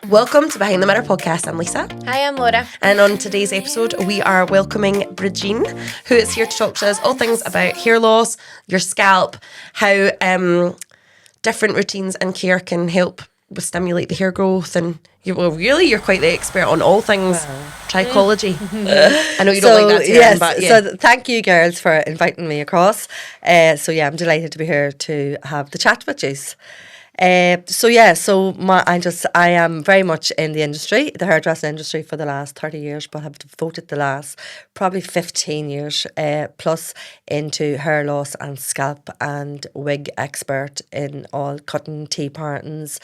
Welcome to Behind the Mirror podcast. I'm Lisa. Hi, I'm Laura. And on today's episode, we are welcoming Bridgeen, who is here to talk to us all things about hair loss, your scalp, how different routines and care can help with stimulate the hair growth. And you're quite the expert on all things trichology. I know you don't like that term, but yeah. So thank you, girls, for inviting me across. I'm delighted to be here to have the chat with you. I am very much in the industry, the hairdressing industry, for the last 30 years, but have devoted the last probably 15 years plus into hair loss and scalp and wig expert in all cutting, tea partings.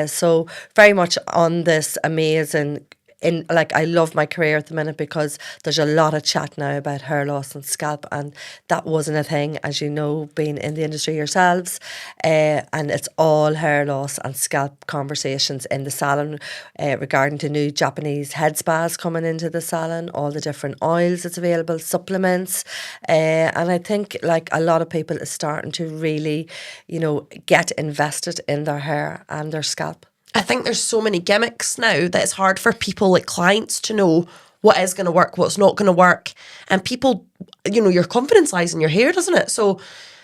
So very much on this amazing. I love my career at the minute because there's a lot of chat now about hair loss and scalp, and that wasn't a thing, as you know, being in the industry yourselves, and it's all hair loss and scalp conversations in the salon regarding to new Japanese head spas coming into the salon, all the different oils that's available, supplements, and I think like a lot of people are starting to really, get invested in their hair and their scalp. I think there's so many gimmicks now that it's hard for people, like clients, to know what is going to work, what's not going to work. And people, your confidence lies in your hair, doesn't it? So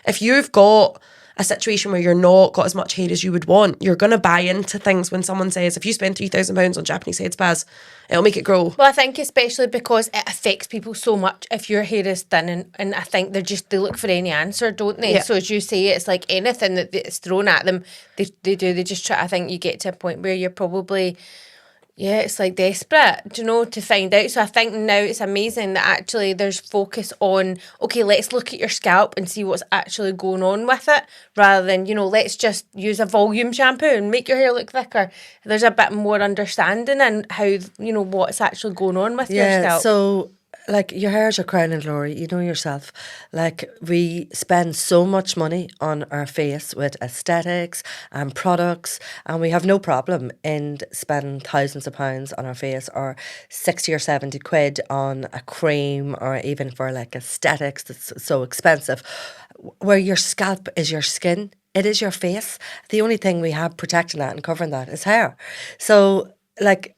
if you've got a situation where you're not got as much hair as you would want, you're going to buy into things when someone says, if you spend £3,000 on Japanese head spas, it'll make it grow. Well, I think especially because it affects people so much if your hair is thin, and I think they look for any answer, don't they? Yeah. So as you say, it's like anything that's thrown at them, they just try. I think you get to a point where you're probably... Yeah, it's like desperate, to find out. So I think now it's amazing that actually there's focus on, okay, let's look at your scalp and see what's actually going on with it, rather than, let's just use a volume shampoo and make your hair look thicker. There's a bit more understanding in how, what's actually going on with your scalp. So... like, your hair's your crown and glory, you know yourself. Like, we spend so much money on our face with aesthetics and products, and we have no problem in spending thousands of pounds on our face, or 60 or 70 quid on a cream, or even for like aesthetics that's so expensive. Where your scalp is your skin, it is your face. The only thing we have protecting that and covering that is hair. So, like...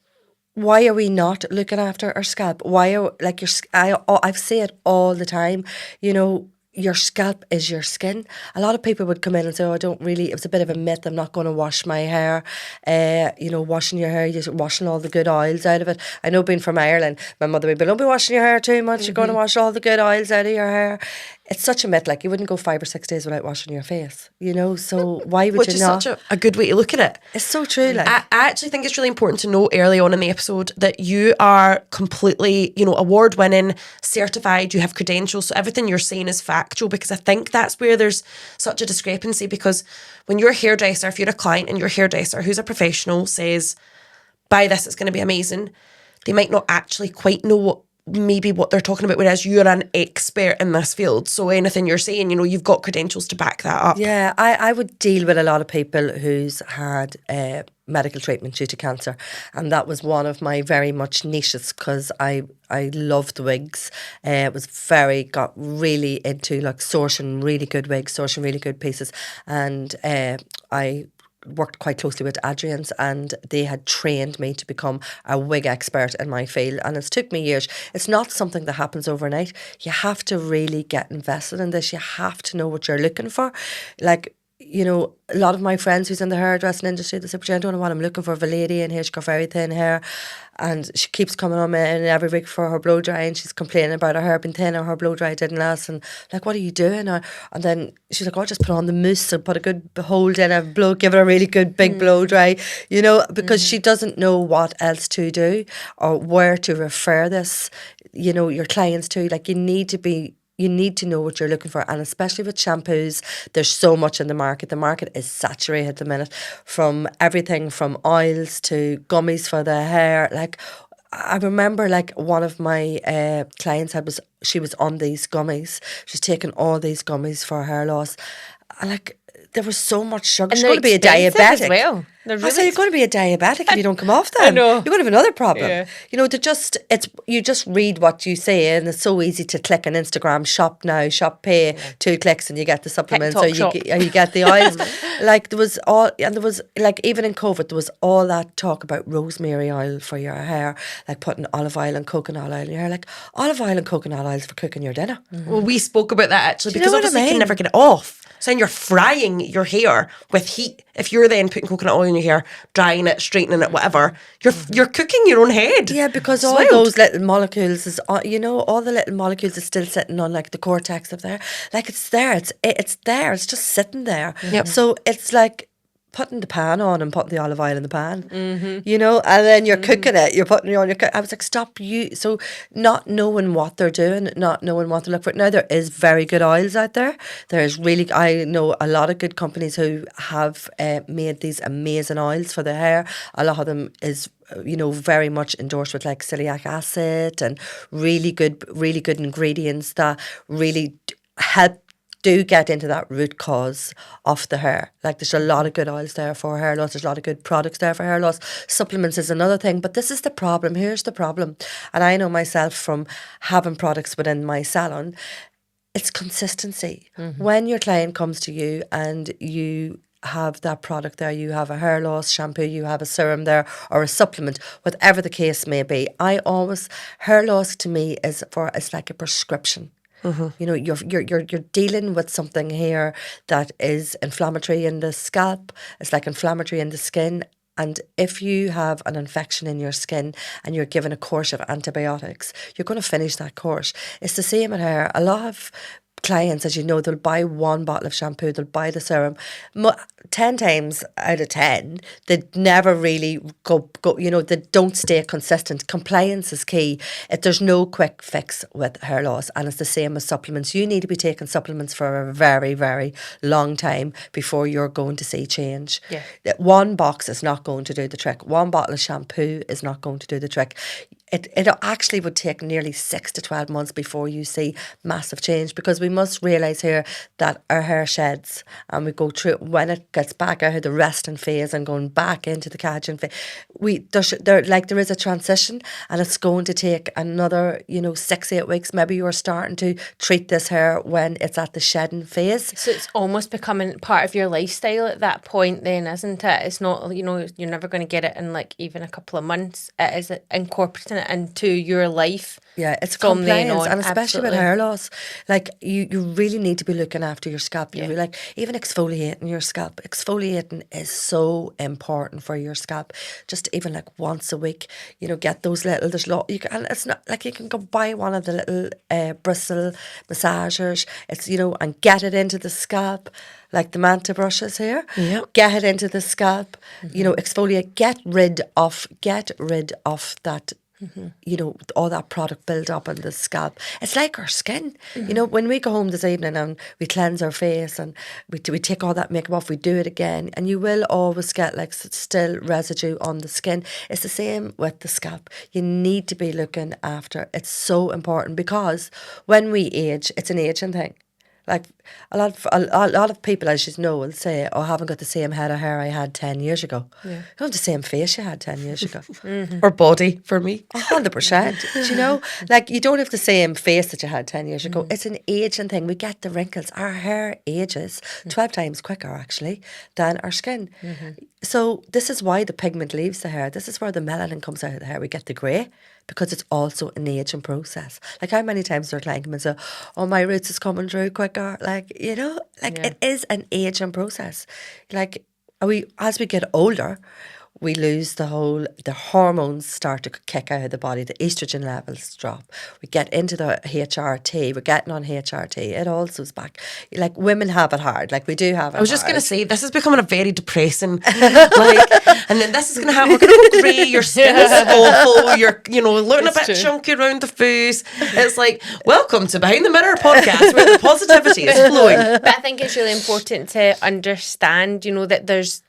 why are we not looking after our scalp? I say it all the time, your scalp is your skin. A lot of people would come in and say, it was a bit of a myth, I'm not going to wash my hair. Washing your hair, you're washing all the good oils out of it. I know, being from Ireland, my mother would be, don't be washing your hair too much, you're going to wash all the good oils out of your hair. It's such a myth, like you wouldn't go 5 or 6 days without washing your face, so why would Which you is not? such a good way to look at it. It's so true. Like, I actually think it's really important to know early on in the episode that you are completely, award-winning, certified, you have credentials, so everything you're saying is factual, because I think that's where there's such a discrepancy, because when you're a hairdresser, if you're a client and your hairdresser who's a professional says, buy this, it's going to be amazing, they might not actually quite know what they're talking about, whereas you're an expert in this field, so anything you're saying, you've got credentials to back that up. Yeah, I would deal with a lot of people who's had medical treatment due to cancer, and that was one of my very much niches, because I loved wigs. Got really into like sourcing really good wigs, sourcing really good pieces, and I worked quite closely with Adrian's, and they had trained me to become a wig expert in my field, and it's took me years. It's not something that happens overnight. You have to really get invested in this. You have to know what you're looking for. Like, a lot of my friends who's in the hairdressing industry, they say, I don't know what I'm looking for. A lady in here, she's got very thin hair, and she keeps coming on in every week for her blow dry, and she's complaining about her hair being thin, or her blow dry didn't last, and like, what are you doing? And then she's like, just put on the mousse and put a good hold in, give it a really good big blow dry, because she doesn't know what else to do or where to refer this, your clients to. Like, you need to know what you're looking for, and especially with shampoos, there's so much in the market. The market is saturated at the minute, from everything from oils to gummies for the hair. Like, I remember, like, one of my clients she was on these gummies. She's taken all these gummies for hair loss, and like, there was so much sugar. And You're going to be a expensive diabetic. as well. They're I really say you're going to be a diabetic if you don't come off them. I know. You're going to have another problem. Yeah. You know, you just read what you say, and it's so easy to click on Instagram, shop now, shop pay, 2 clicks, and you get the supplements, TikTok or you get the oils. Like there was like even in COVID, there was all that talk about rosemary oil for your hair, like putting olive oil and coconut oil in your hair, like olive oil and coconut oil is for cooking your dinner. Well, we spoke about that actually Do you because know what I obviously you can mean? never get it off. So then you're frying your hair with heat. If you're then putting coconut oil in your hair, drying it, straightening it, whatever, you're cooking your own head. Yeah, because It's all wild. those little molecules is, all the little molecules is still sitting on like the cortex of there. Like it's there, it's there, it's just sitting there. Yep. So it's like putting the pan on and putting the olive oil in the pan, you know, and then you're cooking it, you're putting it on your I was like, stop you. So not knowing what they're doing, not knowing what to look for. Now, there is very good oils out there. There's really, I know a lot of good companies who have made these amazing oils for their hair. A lot of them is, you know, very much endorsed with like celiac acid and really good ingredients that really help do get into that root cause of the hair. Like there's a lot of good oils there for hair loss. There's a lot of good products there for hair loss. Supplements is another thing, but this is the problem. Here's the problem. And I know myself from having products within my salon, it's consistency. When your client comes to you and you have that product there, you have a hair loss shampoo, you have a serum there or a supplement, whatever the case may be, hair loss to me is like a prescription. You know, you're dealing with something here that is inflammatory in the scalp. It's like inflammatory in the skin. And if you have an infection in your skin and you're given a course of antibiotics, you're going to finish that course. It's the same in hair. A lot of clients, as you know, they'll buy one bottle of shampoo, they'll buy the serum. 10 times out of 10, they never really go, you know, they don't stay consistent. Compliance is key. There's no quick fix with hair loss, and it's the same as supplements. You need to be taking supplements for a very, very long time before you're going to see change. Yeah. One box is not going to do the trick. One bottle of shampoo is not going to do the trick. It actually would take nearly 6 to 12 months before you see massive change, because we must realise here that our hair sheds and we go through, when it gets back out of the resting phase and going back into the collagen phase, there is a transition, and it's going to take another, 6-8 weeks. Maybe you're starting to treat this hair when it's at the shedding phase. So it's almost becoming part of your lifestyle at that point then, isn't it? It's not, you're never going to get it in like even a couple of months. It is incorporating it into your life. Yeah, it's from then compliance, on, and especially absolutely. with hair loss. Like, you really need to be looking after your scalp. Yeah. Like, even exfoliating your scalp. Exfoliating is so important for your scalp. Just even like once a week, get those little, and it's not like you can go buy one of the little bristle massagers, and get it into the scalp, like the Manta brushes here. Yeah. Get it into the scalp, exfoliate, get rid of that, all that product build up on the scalp. It's like our skin. When we go home this evening and we cleanse our face and we take all that makeup off, we do it again, and you will always get like still residue on the skin. It's the same with the scalp. You need to be looking after. It's so important, because when we age, it's an aging thing. Like a lot of people, as you know, will say, "Oh, I haven't got the same head of hair I had 10 years ago." Yeah. You don't have the same face you had 10 years ago. Or body for me. 100%. Like you don't have the same face that you had 10 years ago. It's an aging thing. We get the wrinkles. Our hair ages 12 times quicker, actually, than our skin. So this is why the pigment leaves the hair. This is where the melanin comes out of the hair. We get the grey, because it's also an aging process. Like, how many times do our client come and say, "Oh, my roots is coming through quicker." Like, It is an aging process. Like, as we get older, we lose the hormones start to kick out of the body, the estrogen levels drop. We get into the HRT, we're getting on HRT, it also is back. Like, women have it hard, like we do have it I was just hard. going to say, this is becoming a very depressing, and then this is going to happen, we're going to go grey, your skin is awful, you're, looking a bit chunky around the face. It's like, welcome to Behind the Mirror podcast, where the positivity is flowing. But I think it's really important to understand, that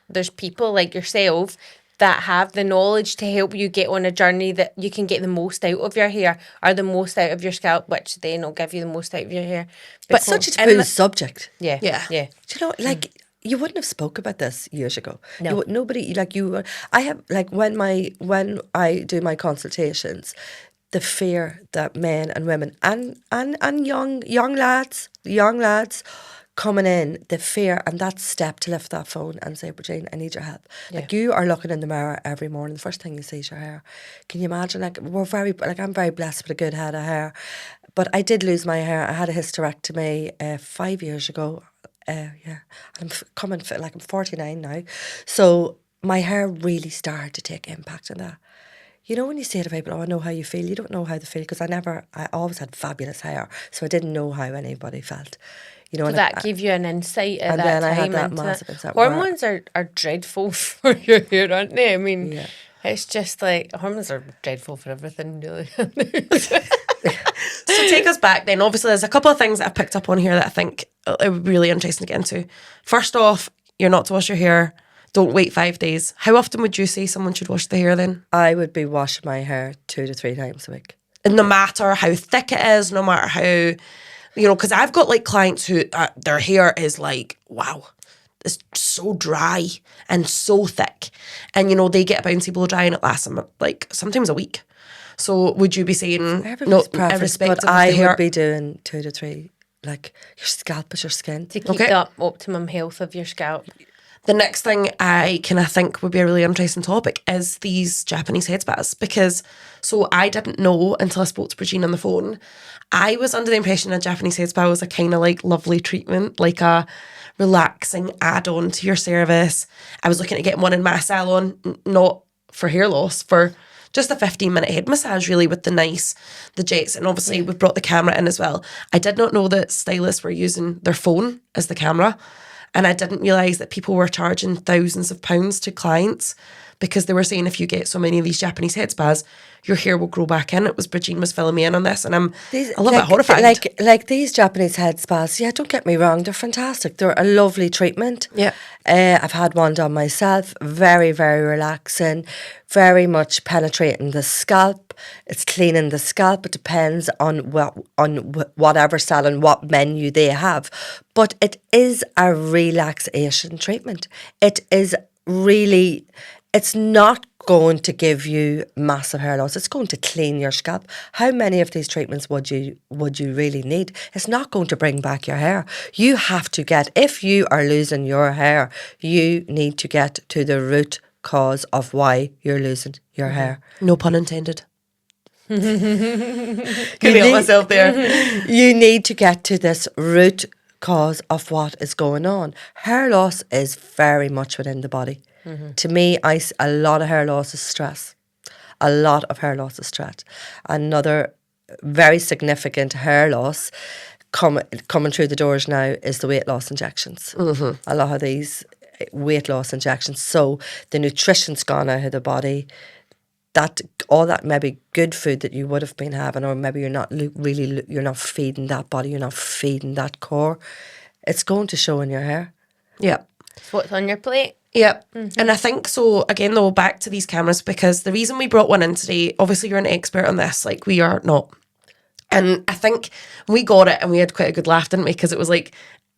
there's people like yourself that have the knowledge to help you get on a journey that you can get the most out of your hair or the most out of your scalp, which then will give you the most out of your hair. But such a taboo subject. Yeah. Yeah. Do you know, like, you wouldn't have spoke about this years ago. No. Nobody, like you, I have, like when I do my consultations, the fear that men and women and young lads coming in, the fear and that step to lift that phone and say, Bridgeen, I need your help. Like you are looking in the mirror every morning, the first thing you see is your hair. Can you imagine? Like I'm very blessed with a good head of hair, but I did lose my hair. I had a hysterectomy 5 years ago. Yeah, I'm I'm 49 now, so my hair really started to take impact on that. You know, when you say to people, "Oh, I know how you feel," you don't know how they feel, because I always had fabulous hair, so I didn't know how anybody felt. You know, So and that gave you an insight at and that then time. I had that into massive that. insight where- Hormones are dreadful for your hair, aren't they? I mean, Yeah. it's just like hormones are dreadful for everything, really. So take us back then. Obviously, there's a couple of things that I've picked up on here that I think it would be really interesting to get into. First off, you're not to wash your hair. Don't wait 5 days. How often would you say someone should wash the hair then? I would be washing my hair 2 to 3 times a week. And no matter how thick it is, no matter how, because I've got like clients who their hair is like, wow, it's so dry and so thick. And, they get a bouncy blow dry and it lasts them like sometimes a week. So would you be saying, Everybody's preference, irrespective but of the I hair? would be doing 2 to 3. Like your scalp is your skin. To keep Okay. the optimum health of your scalp. The next thing I kind of think would be a really interesting topic is these Japanese head spas, because so I didn't know until I spoke to Bridgeen on the phone. I was under the impression a Japanese head spa was a kind of like lovely treatment, like a relaxing add-on to your service. I was looking at getting one in my salon, not for hair loss, for just a 15-minute head massage, really, with the jets. And obviously we've brought the camera in as well. I did not know that stylists were using their phone as the camera. And I didn't realise that people were charging thousands of pounds to clients because they were saying if you get so many of these Japanese head spas, your hair will grow back in. It was Bridgeen was filling me in on this, and I'm a little bit horrified. Like these Japanese head spas, yeah, don't get me wrong, they're fantastic. They're a lovely treatment. Yeah. I've had one done myself. Very, very relaxing. Very much penetrating the scalp. It's cleaning the scalp. It depends on whatever salon, what menu they have. But it is a relaxation treatment. It is really... It's not going to give you massive hair loss. It's going to clean your scalp. How many of these treatments would you really need? It's not going to bring back your hair. You have to if you are losing your hair, you need to get to the root cause of why you're losing your hair. No pun intended. Couldn't help myself there. You need to get to this root cause of what is going on. Hair loss is very much within the body. To me, a lot of hair loss is stress. A lot of hair loss is stress. Another very significant hair loss coming through the doors now is the weight loss injections. A lot of these weight loss injections. So the nutrition's gone out of the body. All that maybe good food that you would have been having, or maybe you're not feeding that body, you're not feeding that core. It's going to show in your hair. Yeah. It's what's on your plate. Yep. And I think so, again, though, back to these cameras, because the reason we brought one in today, obviously you're an expert on this, like we are not. And I think we got it and we had quite a good laugh, didn't we? Because it was like,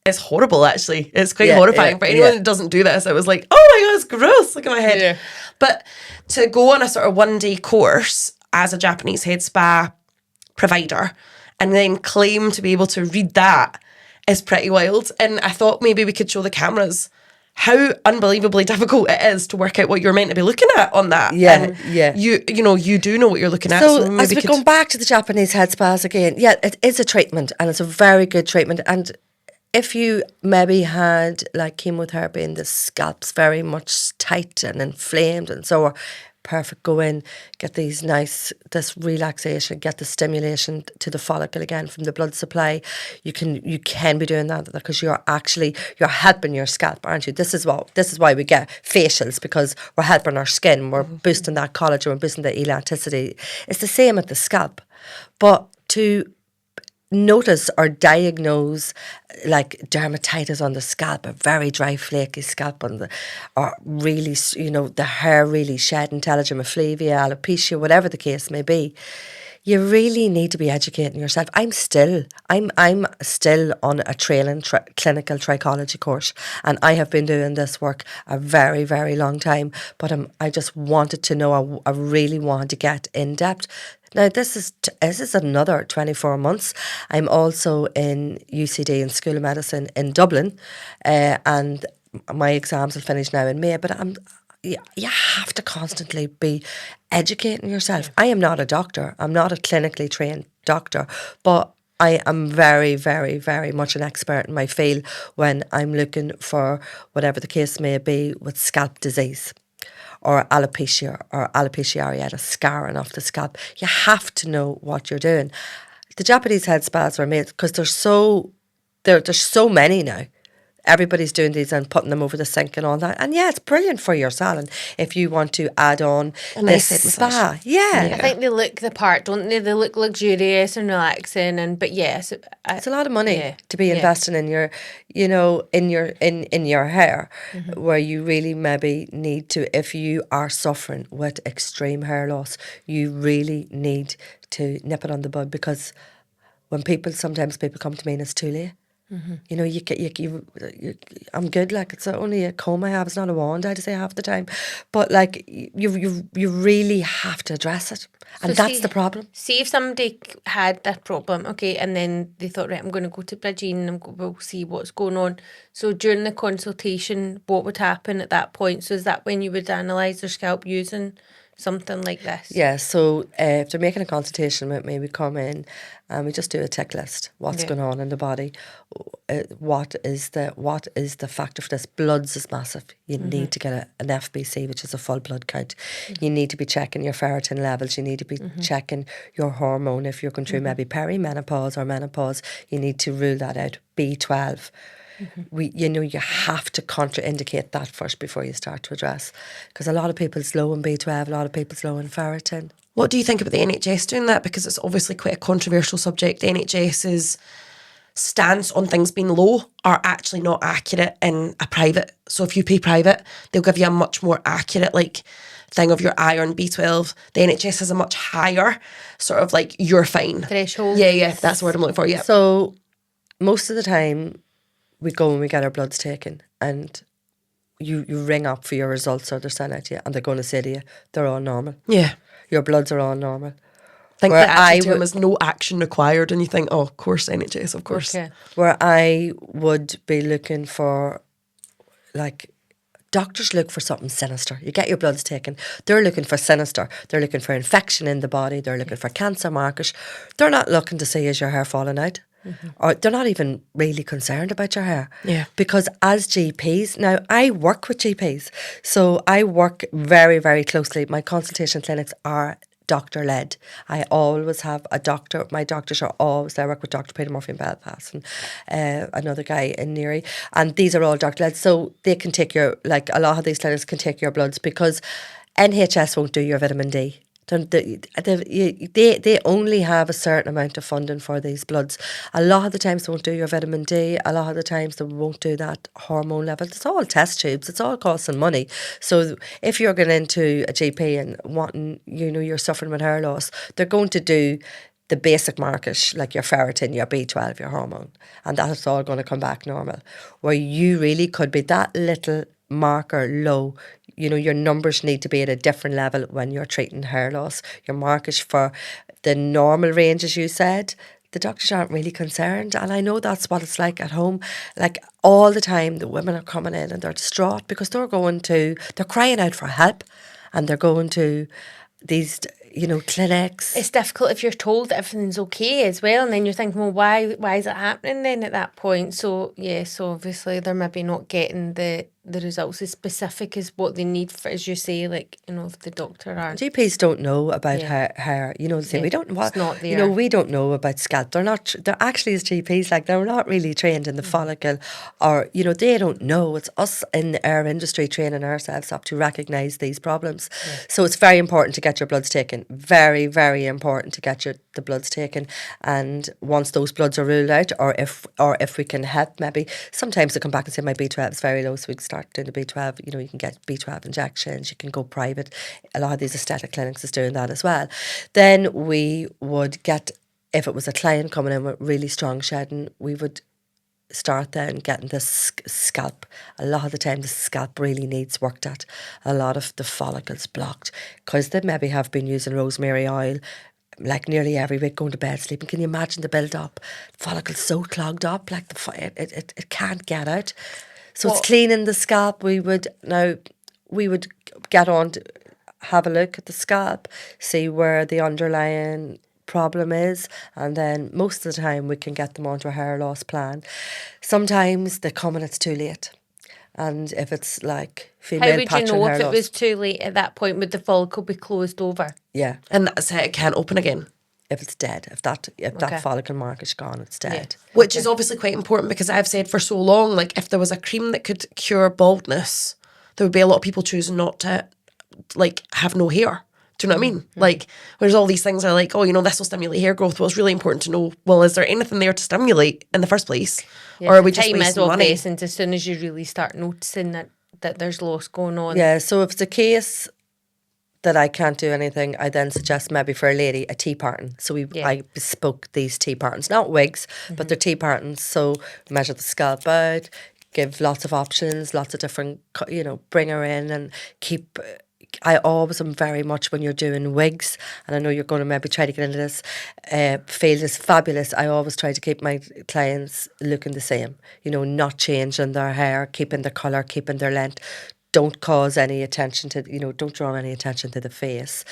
it's horrible, actually. It's quite horrifying. For anyone that doesn't do this, it was like, oh my God, it's gross. Look at my head. Yeah. But to go on a sort of 1-day course as a Japanese head spa provider and then claim to be able to read that is pretty wild. And I thought maybe we could show the cameras how unbelievably difficult it is to work out what you're meant to be looking at on that. Yeah, and yeah. You do know what you're looking at. So as we're going back to the Japanese head spas again, yeah, it is a treatment and it's a very good treatment. And if you maybe had like chemotherapy and the scalp's very much tight and inflamed and so on, perfect, go in, get this relaxation, get the stimulation to the follicle again from the blood supply. You can be doing that because you're helping your scalp, aren't you? This is why we get facials, because we're helping our skin, we're boosting that collagen, we're boosting the elasticity. It's the same at the scalp. But to notice or diagnose like dermatitis on the scalp, a very dry flaky scalp or really, the hair really shedding, telogen effluvia, alopecia, whatever the case may be, you really need to be educating yourself. I'm still on a trailing clinical trichology course, and I have been doing this work a very, very long time. But I just wanted to know. I really wanted to get in depth. Now this is another 24 months. I'm also in UCD in School of Medicine in Dublin, and my exams will finish now in May. But you have to constantly be educating yourself. I am not a doctor. I'm not a clinically trained doctor, but I am very, very, very much an expert in my field when I'm looking for whatever the case may be with scalp disease or alopecia areata, scarring off the scalp. You have to know what you're doing. The Japanese head spas were made because there's so many now. Everybody's doing these and putting them over the sink and all that. And yeah, it's brilliant for your salon if you want to add on a nice head spa. massage. Yeah. I think they look the part, don't they? They look luxurious and relaxing, but yes, It's a lot of money yeah, to be investing in your, in your hair, where you really maybe need to, if you are suffering with extreme hair loss, you really need to nip it on the bud, because sometimes people come to me and it's too late. You know, I'm good. Like, it's only a comb I have. It's not a wand, I'd say, half the time. But like, you really have to address it, and that's the problem. See if somebody had that problem, okay, and then they thought, right, I'm going to go to Bridgeen and we'll see what's going on. So during the consultation, what would happen at that point? So is that when you would analyse their scalp using something like this? Yeah, so if they're making a consultation with me, we come in and we just do a tick list. What's going on in the body? What is the factor for this? Bloods is massive. You need to get an FBC, which is a full blood count. You need to be checking your ferritin levels. You need to be checking your hormone. If you're going through maybe perimenopause or menopause, you need to rule that out. B12. You have to contraindicate that first before you start to address, because a lot of people's low in B12, a lot of people's low in ferritin. What do you think about the NHS doing that? Because it's obviously quite a controversial subject. The NHS's stance on things being low are actually not accurate in a private. So if you pay private, they'll give you a much more accurate thing of your iron, B12. The NHS has a much higher sort of you're fine Threshold. Yeah, that's the word I'm looking for. Yeah. So most of the time we go and we get our bloods taken, and you ring up for your results, or they're sent out to you, and they're going to say to you, they're all normal. Yeah. Your bloods are all normal. I think the attitude to them is no action required, and you think, oh, of course, NHS, of course. Okay. Where I would be looking for, doctors look for something sinister. You get your bloods taken. They're looking for sinister. They're looking for infection in the body. They're looking for cancer markers. They're not looking to see, is your hair falling out? Or they're not even really concerned about your hair. Yeah. Because as GPs, now I work with GPs, so I work very, very closely. My consultation clinics are doctor-led. I always have a doctor. My doctors are always there. I work with Dr. Peter Murphy in Belfast and another guy in Newry. And these are all doctor-led. So they can take a lot of these clinics can take your bloods, because NHS won't do your vitamin D. They only have a certain amount of funding for these bloods. A lot of the times they won't do your vitamin D. A lot of the times they won't do that hormone level. It's all test tubes. It's all costing money. So if you're going into a GP and wanting, you're suffering with hair loss, they're going to do the basic market, like your ferritin, your B12, your hormone, and that's all going to come back normal. Where you really could be that little marker low. Your numbers need to be at a different level when you're treating hair loss. Your markers for the normal range, as you said, the doctors aren't really concerned. And I know that's what it's like at home. Like, all the time, the women are coming in and they're distraught because they're crying out for help, and they're going to these clinics. It's difficult if you're told that everything's okay as well, and then you're thinking, well, why is it happening then at that point? So so obviously they're maybe not getting the results as specific as what they need for, as you say, if the doctor aren't. GPs don't know about hair. They say we don't. It's not there. We don't know about scalp. They're not. They're actually, as GPs, they're not really trained in the follicle, or they don't know. It's us in our industry training ourselves up to recognise these problems. So it's very important to get your bloods taken. Very, very important to get the the bloods taken, and once those bloods are ruled out, or if we can help, maybe sometimes they come back and say my B12 is very low, so we can start doing the B12. You know, you can get B12 injections, you can go private. A lot of these aesthetic clinics is doing that as well. Then we would get, if it was a client coming in with really strong shedding, we would start then getting this scalp. A lot of the time the scalp really needs worked at. A lot of the follicles blocked because they maybe have been using rosemary oil like nearly every week, going to bed sleeping. Can you imagine the build up? Follicles so clogged up, like it can't get out. So it's cleaning the scalp. We would get on to have a look at the scalp, see where the underlying problem is, and then most of the time we can get them onto a hair loss plan. Sometimes they come and it's too late, and if it's like female How would you pattern know hair if it loss, was too late at that point? Would the follicle be closed over? yeah, And that's it, it can't open again. if it's dead, if that follicle mark is gone, it's dead. Which is obviously quite important, because I've said for so long, like, if there was a cream that could cure baldness, there would be a lot of people choosing not to, like, have no hair. Do you know what I mean? Like, whereas all these things are like, oh, you know, this will stimulate hair growth. Well, it's really important to know, well, is there anything there to stimulate in the first place? Or are we just time is wasting of money? essence as soon as you really start noticing that there's loss going on. Yeah, so if it's a case that I can't do anything, I then suggest maybe for a lady a tea parton. So I bespoke these tea partons, not wigs, but they're tea partons. So measure the scalp out, give lots of options, lots of different, you know, bring her in and keep. I always am very much, when you're doing wigs, and I know you're going to maybe try to get into this, field is fabulous. I always try to keep my clients looking the same, you know, not changing their hair, keeping their colour, keeping their length. Don't cause any attention to, you know, don't draw any attention to the face.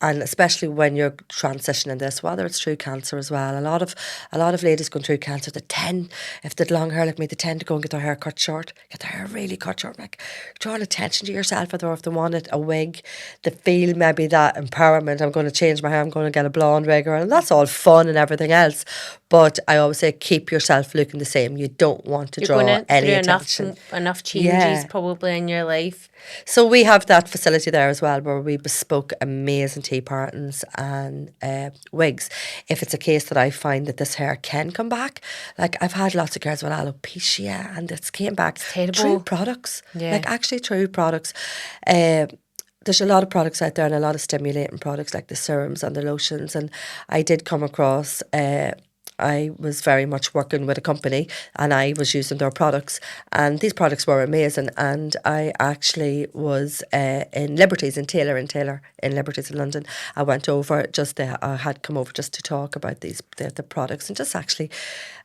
And especially when you're transitioning this, whether it's through cancer as well, a lot of ladies going through cancer, they tend, if they'd long hair like me, they tend to go and get their hair cut short, get their hair really cut short, like drawing attention to yourself, or if they wanted a wig, they feel maybe that empowerment, I'm going to change my hair, I'm going to get a blonde wig, and that's all fun and everything else. But I always say keep yourself looking the same. You don't want to draw any attention. Enough changes probably in your life. So we have that facility there as well, where we bespoke amazing tea partons and wigs. If it's a case that I find that this hair can come back, like I've had lots of girls with alopecia and it's came back through products, like actually through products. There's a lot of products out there and a lot of stimulating products like the serums and the lotions, and I did come across I was very much working with a company and I was using their products, and these products were amazing. And I actually was in Liberties in Taylor in Liberties in London. I went over I had come over just to talk about the products, and just actually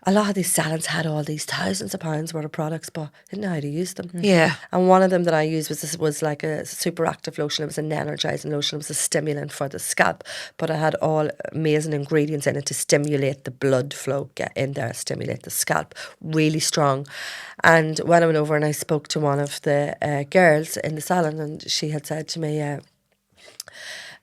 a lot of these salons had all these thousands of pounds worth of products, but didn't know how to use them. Yeah. And one of them that I used was like a super active lotion. It was an energizing lotion. It was a stimulant for the scalp, but it had all amazing ingredients in it to stimulate the blood flow, get in there, stimulate the scalp, really strong. And when I went over and I spoke to one of the girls in the salon, and she had said to me,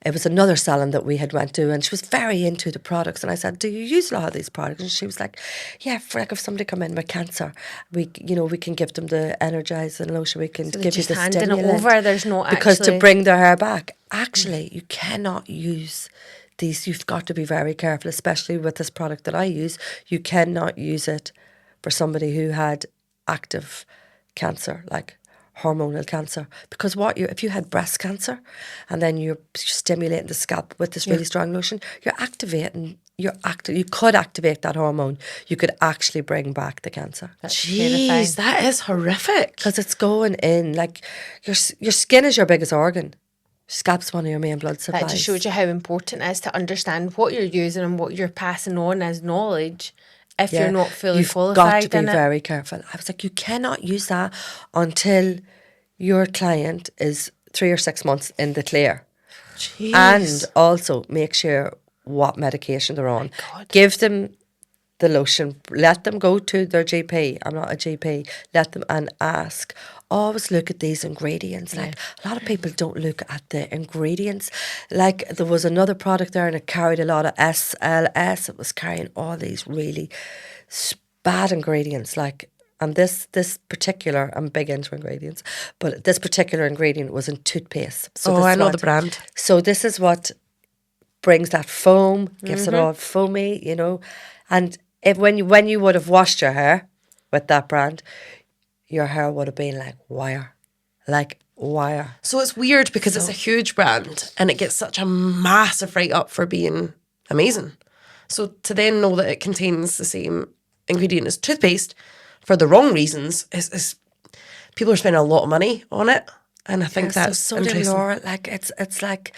it was another salon that we had went to, and she was very into the products. And I said, do you use a lot of these products? And she was like, yeah, for like if somebody come in with cancer, we can give them the energising lotion, we can give you the stimulant. It over, there's no because to bring their hair back. Actually, you cannot use these. You've got to be very careful, especially with this product that I use. You cannot use it for somebody who had active cancer, like hormonal cancer, because if you had breast cancer and then you're stimulating the scalp with this really strong lotion, you could activate that hormone. You could actually bring back the cancer. Jeez, that is horrific. Because it's going in, like your skin is your biggest organ. Scalp's one of your main blood supplies. That just shows you how important it is to understand what you're using and what you're passing on as knowledge. If you're not fully qualified, you've got to be very careful. I was like, you cannot use that until your client is 3 or 6 months in the clear. Jeez. And also make sure what medication they're on. Give them the lotion. Let them go to their GP. I'm not a GP. Let them and ask. Always look at these ingredients. Like a lot of people don't look at the ingredients. Like there was another product there and it carried a lot of SLS. It was carrying all these really bad ingredients. And this particular, I'm big into ingredients, but this particular ingredient was in toothpaste. So I know the brand. So this is what brings that foam, gives it all foamy, you know. And if when you would have washed your hair with that brand, your hair would have been like wire. So it's weird because it's a huge brand and it gets such a massive write up for being amazing. So to then know that it contains the same ingredient as toothpaste for the wrong reasons is people are spending a lot of money on it, and I think that's so interesting. Laura, like it's like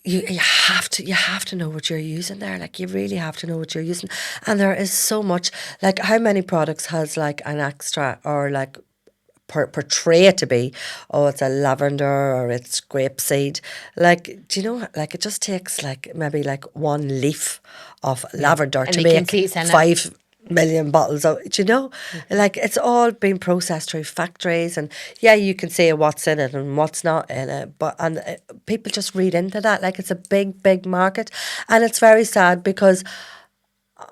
you have to know what you're using there. Like you really have to know what you're using, and there is so much. Like how many products has like an extra or like portrayed to be, oh, it's a lavender or it's grapeseed. Like, do you know, like it just takes like maybe like one leaf of lavender to they can make see it's in it. 5 million bottles of, do you know? Like it's all been processed through factories, and yeah, you can say what's in it and what's not in it, but people just read into that like it's a big market, and it's very sad because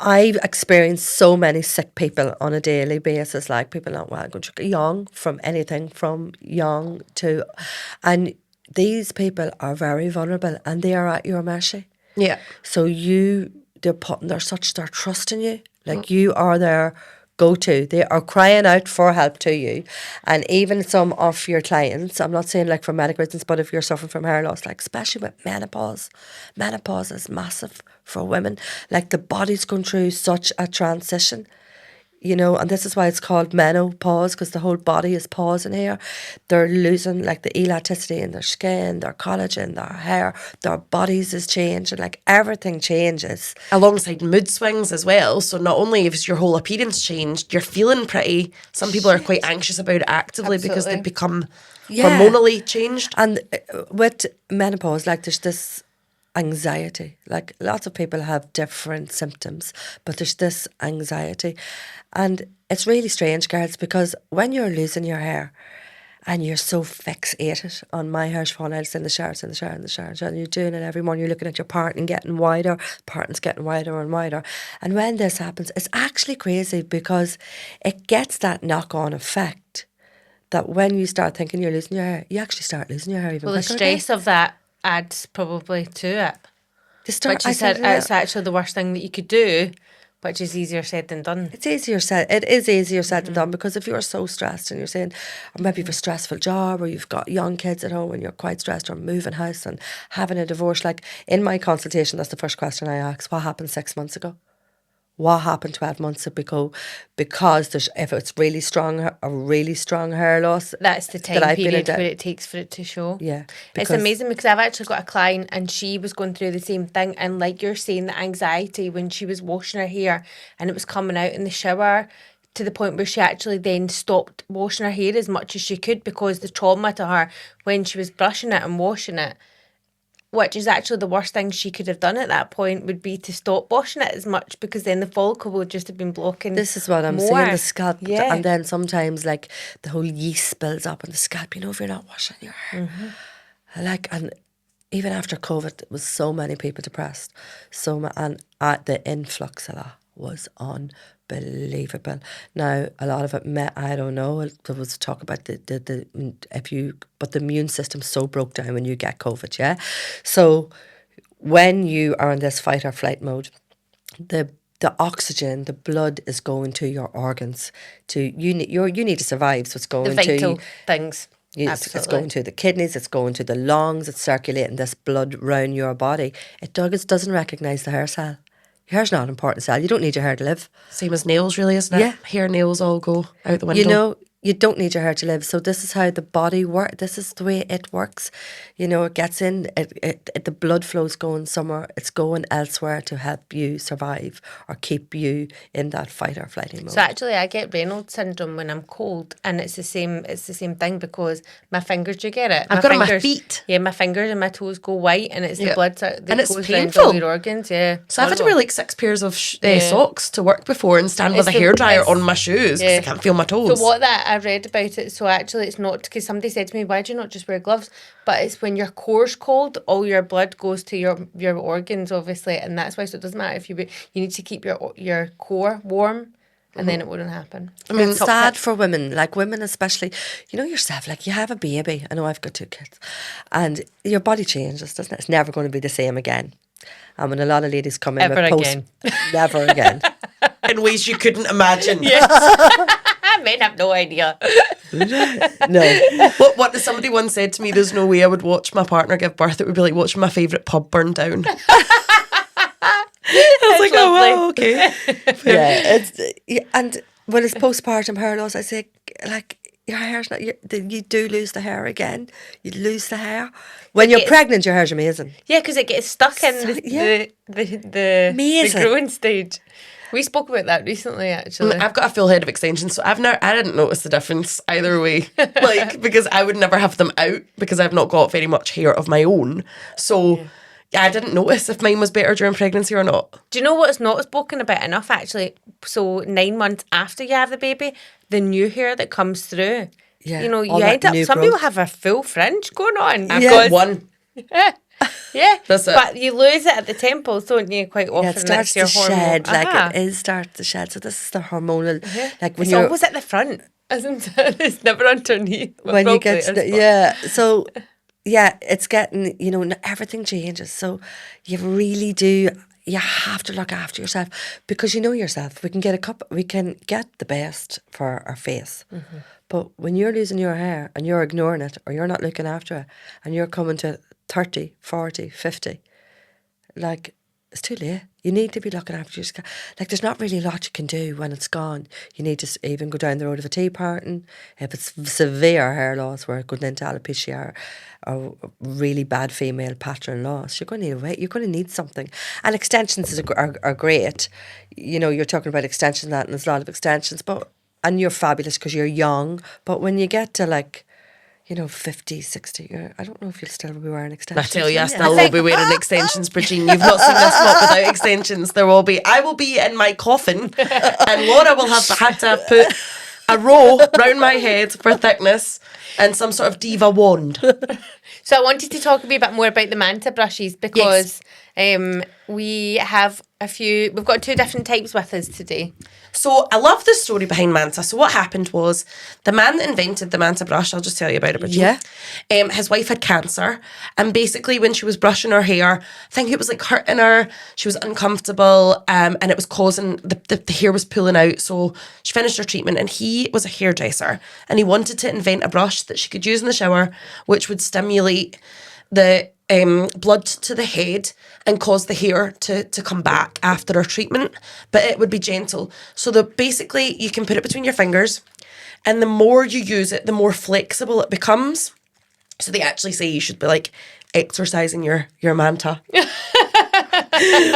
I've experienced so many sick people on a daily basis, like people not well, young, from anything from young to, and these people are very vulnerable and they are at your mercy. Yeah. So they're putting their trust in you, like you are their go-to. They are crying out for help to you, and even some of your clients. I'm not saying like for medical reasons, but if you're suffering from hair loss, like especially with menopause is massive for women. Like the body's going through such a transition, you know, and this is why it's called menopause, because the whole body is pausing here. They're losing like the elasticity in their skin, their collagen, their hair, their bodies is changing, like everything changes. Alongside mood swings as well. So not only is your whole appearance changed, you're feeling pretty. Some people are quite anxious about it actively because they become hormonally changed. And with menopause, like there's this anxiety. Like lots of people have different symptoms, but there's this anxiety. And it's really strange, girls, because when you're losing your hair and you're so fixated on my hair's falling out, it's in the shower, and you're doing it every morning, you're looking at your part and getting wider, part's getting wider and wider. And when this happens, it's actually crazy because it gets that knock-on effect that when you start thinking you're losing your hair, you actually start losing your hair even Well, the quicker. stress of that adds probably to it. Which is it's actually the worst thing that you could do, which is easier said than done. It is easier said than done, because if you're so stressed and you're saying, or maybe you've a stressful job, or you've got young kids at home and you're quite stressed, or moving house and having a divorce, like in my consultation, that's the first question I ask: what happened 6 months ago? What happened 12 months ago? Because if it's really strong hair loss, that's the time period where it takes for it to show. Yeah, it's amazing because I've actually got a client and she was going through the same thing, and like you're saying, the anxiety when she was washing her hair and it was coming out in the shower, to the point where she actually then stopped washing her hair as much as she could because the trauma to her when she was brushing it and washing it, which is actually the worst thing she could have done at that point, would be to stop washing it as much, because then the follicle would just have been blocking. This is what I'm more. saying, the scalp. Yeah. And then sometimes like the whole yeast builds up in the scalp, you know, if you're not washing your hair. Like, and even after COVID, there was so many people depressed. And the influx of that was unbelievable. Now, a lot of it, I don't know, there was talk about but the immune system so broke down when you get COVID, yeah? So when you are in this fight or flight mode, the oxygen, the blood is going to your organs. You need to survive, so it's going the vital to things. It's going to the kidneys, it's going to the lungs, it's circulating this blood around your body. It doesn't recognise the hair cell. Your hair's not an important cell. You don't need your hair to live. Same as nails, really, isn't it? Yeah. Hair, nails all go out the window. You know, you don't need your hair to live. So this is how the body works. This is the way it works. You know, it gets in, the blood flow's going somewhere. It's going elsewhere to help you survive or keep you in that fight or flighting mode. So actually, I get Reynolds syndrome when I'm cold, and it's the same thing because my fingers, do you get it? I've got it on my feet. Yeah, my fingers and my toes go white, and it's the blood that and it's goes painful. around all your organs. Yeah. So I've had to wear like 6 pairs of socks to work before and stand with a hairdryer on my shoes because I can't feel my toes. So I read about it. So actually, it's not, because somebody said to me, "Why do you not just wear gloves?" But it's when your core's cold, all your blood goes to your organs, obviously, and that's why. So it doesn't matter if you need to keep your core warm, and then it wouldn't happen. I mean, it's sad for women, like women especially. You know yourself, like you have a baby. I know I've got 2 kids, and your body changes, doesn't it? It's never going to be the same again. And when a lot of ladies come in Ever with post, again. never again. In ways you couldn't imagine. Men have no idea. No. What somebody once said to me, there's no way I would watch my partner give birth. It would be like watching my favourite pub burn down. I was like, oh, well, okay. And when it's postpartum hair loss, I say, like, your hair's not, you do lose the hair again. You lose the hair. When you're pregnant, your hair's amazing. Yeah, because it gets stuck in the Amazing. growing stage. We spoke about that recently, actually. I've got a full head of extensions, so I didn't notice the difference either way. Like, because I would never have them out because I've not got very much hair of my own. So I didn't notice if mine was better during pregnancy or not. Do you know what's not spoken about enough, actually? So 9 months after you have the baby, the new hair that comes through. Yeah, You know, all you that end up, new some people growth. have a full fringe going on. I've got one. Yeah, That's it. but you lose it at the temples, don't you? Quite often. Yeah, it starts That's to your hormone. shed. Like, it is starts to shed. So this is the hormonal, like, when It's you're... always at the front, isn't it? It's never underneath. Well, when you probably get is, but- yeah, so yeah, it's getting, you know, everything changes, so you really do, you have to look after yourself, because you know yourself. We can get the best for our face, but when you're losing your hair and you're ignoring it, or you're not looking after it, and you're coming to 30, 40, 50, like, it's too late. You need to be looking after your scalp. Like, there's not really a lot you can do when it's gone. You need to even go down the road of a tea parting. If it's severe hair loss, where going into alopecia or really bad female pattern loss, you're going to need a wait. You're going to need something. And extensions are great. You know, you're talking about extensions and that, and there's a lot of extensions, and you're fabulous because you're young. But when you get to, like, you know, 50, 60, I don't know if you'll still be wearing I extensions. tell you, I will still will be wearing extensions, Bridgeen. You've not seen this mop without extensions. I will be in my coffin, and Laura will have had to have put a row round my head for thickness and some sort of diva wand. So I wanted to talk a wee bit more about the Manta brushes, because we've got 2 different types with us today. So I love the story behind Manta. So what happened was, the man that invented the Manta brush, I'll just tell you about it, Bridgeen. Yeah. His wife had cancer, and basically when she was brushing her hair, I think it was like hurting her, she was uncomfortable, and it was causing, the hair was pulling out. So she finished her treatment, and he was a hairdresser, and he wanted to invent a brush that she could use in the shower, which would stimulate the blood to the head and cause the hair to come back after her treatment, but it would be gentle. So basically you can put it between your fingers, and the more you use it, the more flexible it becomes. So they actually say you should be like exercising your Manta.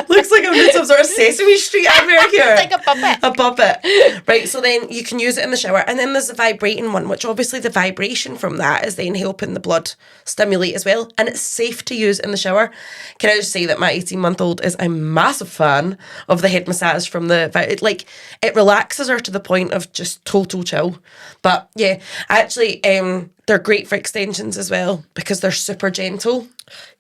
Looks like I'm doing some sort of Sesame Street advert here. Like a puppet. A puppet. Right, so then you can use it in the shower. And then there's the vibrating one, which obviously the vibration from that is then helping the blood stimulate as well. And it's safe to use in the shower. Can I just say that my 18-month-old is a massive fan of the head massage from it relaxes her to the point of just total chill. But yeah, actually, they're great for extensions as well, because they're super gentle.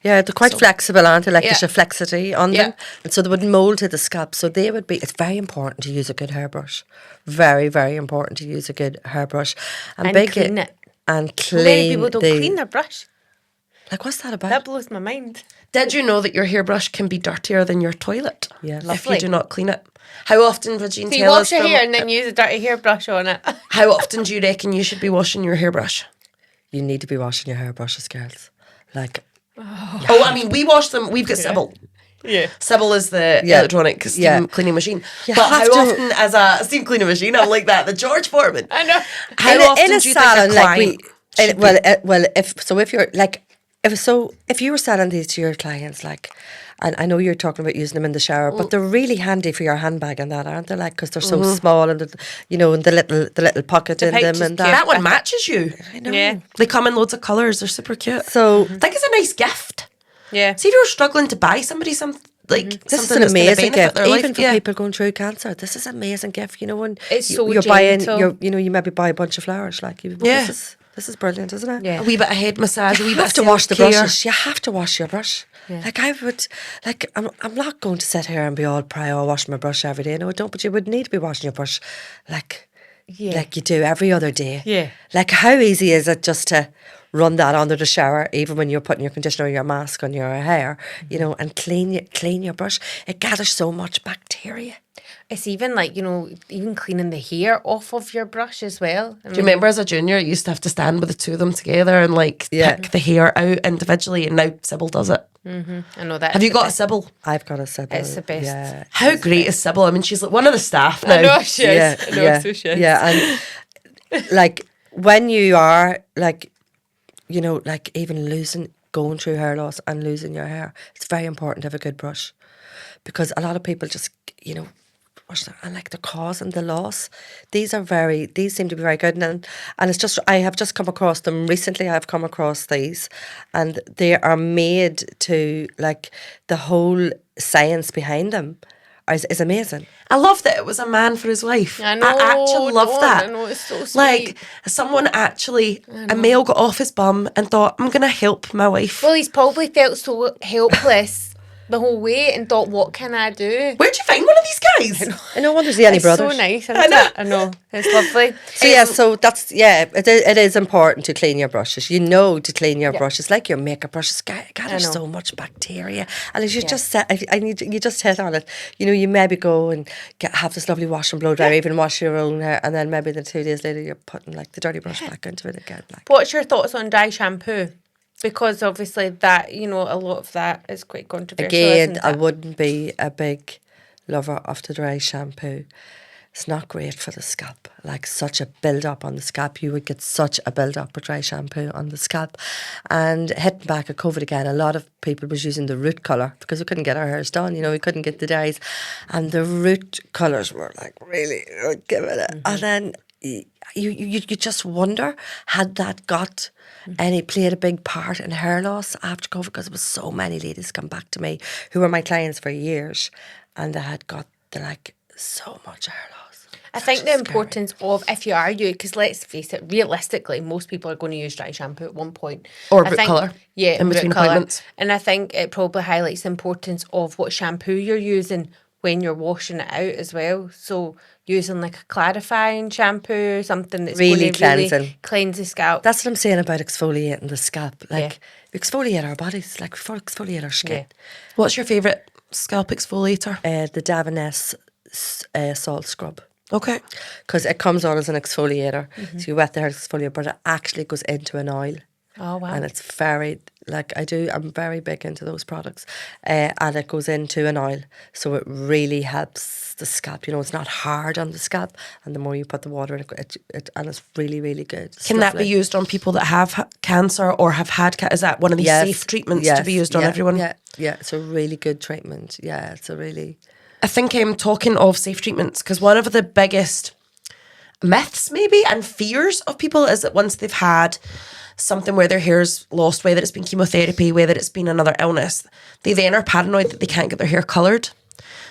Yeah, they're quite flexible, aren't they? Like, there's Yeah. a flexity on them. Yeah. And so they would mould to the scalp. So they would be, it's very important to use a good hairbrush. Very, very important to use a good hairbrush. And clean it. And clean. Many people don't clean their brush. Like, what's that about? That blows my mind. Did you know that your hairbrush can be dirtier than your toilet? Yeah. If Lovely. you do not clean it. How often, Bridgeen, So you tell wash us your from- hair and then use a dirty hairbrush on it. How often do you reckon you should be washing your hairbrush? You need to be washing your hairbrushes, girls. Like, Oh, I mean, we wash them. We've got Sybil. Yeah. Sybil is the Yeah. electronic steam Yeah. cleaning machine. You But have how to- often, as a steam cleaning machine, I'm like that, the George Foreman. I know. How in often a do you think a client should if you were selling these to your clients, like, and I know you're talking about using them in the shower, but they're really handy for your handbag and that, aren't they? Like, because they're so small, and and the little pocket in pouch them is and cute. that. That one matches you. I know. Yeah. They come in loads of colours. They're super cute. So I think it's a nice gift. Yeah. See, if you're struggling to buy somebody something this is something an that's gonna amazing benefit gift, their even life. for Yeah. people going through cancer. This is an amazing gift. You know, when It's so you're buying, gentle. you maybe buy a bunch of flowers. Like, Yeah. this is brilliant, isn't it? Yeah. A wee bit of head massage, a wee You bit have of to wash the self-care. brushes. You have to wash your brush. Like, I would, like, I'm not going to sit here and be all proud, I wash my brush every day. No, I don't. But you would need to be washing your brush, like, Yeah. like you do every other day. Yeah. Like how easy is it just to run that under the shower, even when you're putting your conditioner or your mask on your hair, you know, and clean your brush? It gathers so much bacteria. It's even like, you know, even cleaning the hair off of your brush as well. Do you remember as a junior, you used to have to stand with the two of them together and like Yeah. pick the hair out individually, and now Sybil does it. I know that. Have you got a Sybil? I've got a Sybil. It's the best. Yeah. How great is Sybil? I mean, she's like one of the staff now. I know she is. Yeah, I know, yeah, so she is. yeah, and like when you are like, you know, like even going through hair loss and losing your hair, it's very important to have a good brush, because a lot of people just, you know, and like the cause and the loss, these seem to be very good, and it's just, I have just come across them recently. I've come across these, and they are made to, like, the whole science behind them is amazing. I love that it was a man for his wife. I know, I actually love Dawn, that. I know, it's so sweet. Like, someone actually, a male got off his bum and thought, I'm going to help my wife. Well, he's probably felt so helpless the whole way and thought, what can I do? Where'd you find one of these guys? I know, wonder the any It's brothers. so nice, isn't it? I know. It's lovely. So yeah, so that's, it is important to clean your brushes. You know, to clean your brushes, like your makeup brushes, gather so much bacteria. And as you just said, you just hit on it. You know, you maybe go and have this lovely wash and blow dry, even wash your own hair, and then maybe 2 days later you're putting like the dirty brush back into it again. Like, What's your thoughts on dry shampoo? Because obviously that, you know, a lot of that is quite controversial. again, isn't I it? wouldn't be a big lover of the dry shampoo. It's not great for the scalp. Like, such a build up on the scalp. You would get such a build up with dry shampoo on the scalp. And hitting back at COVID again, a lot of people was using the root colour because we couldn't get our hairs done. You know, we couldn't get the dyes, and the root colours were like really giving it. And then you just wonder, had that got any played a big part in hair loss after COVID? Because there was so many ladies come back to me who were my clients for years, and they had got so much hair loss. I think the importance of, if you are because let's face it, realistically, most people are going to use dry shampoo at one point. Or I root think- colour. Yeah, in root between colour. appointments. And I think it probably highlights the importance of what shampoo you're using when you're washing it out as well. So using like a clarifying shampoo, something that's Really going to really cleansing. cleanse the scalp. That's what I'm saying about exfoliating the scalp. Like, Yeah. we exfoliate our bodies, like we exfoliate our skin. What's your favourite scalp exfoliator? The Davines salt scrub. Okay. Because it comes on as an exfoliator. So you wet the hair exfoliator, but it actually goes into an oil. Oh, wow. And it's very, like, I'm very big into those products. And it goes into an oil. So it really helps the scalp. You know, it's not hard on the scalp. And the more you put the water in it and it's really, really good. It's Can that be lovely. used on people that have cancer or have had Is that one of these Yes, safe treatments yes, to be used on yeah, everyone? Yeah, it's a really good treatment. Yeah, it's a really... I think I'm talking of safe treatments, because one of the biggest myths maybe and fears of people is that once they've had something where their hair's lost, whether it's been chemotherapy, whether it's been another illness, they then are paranoid that they can't get their hair coloured.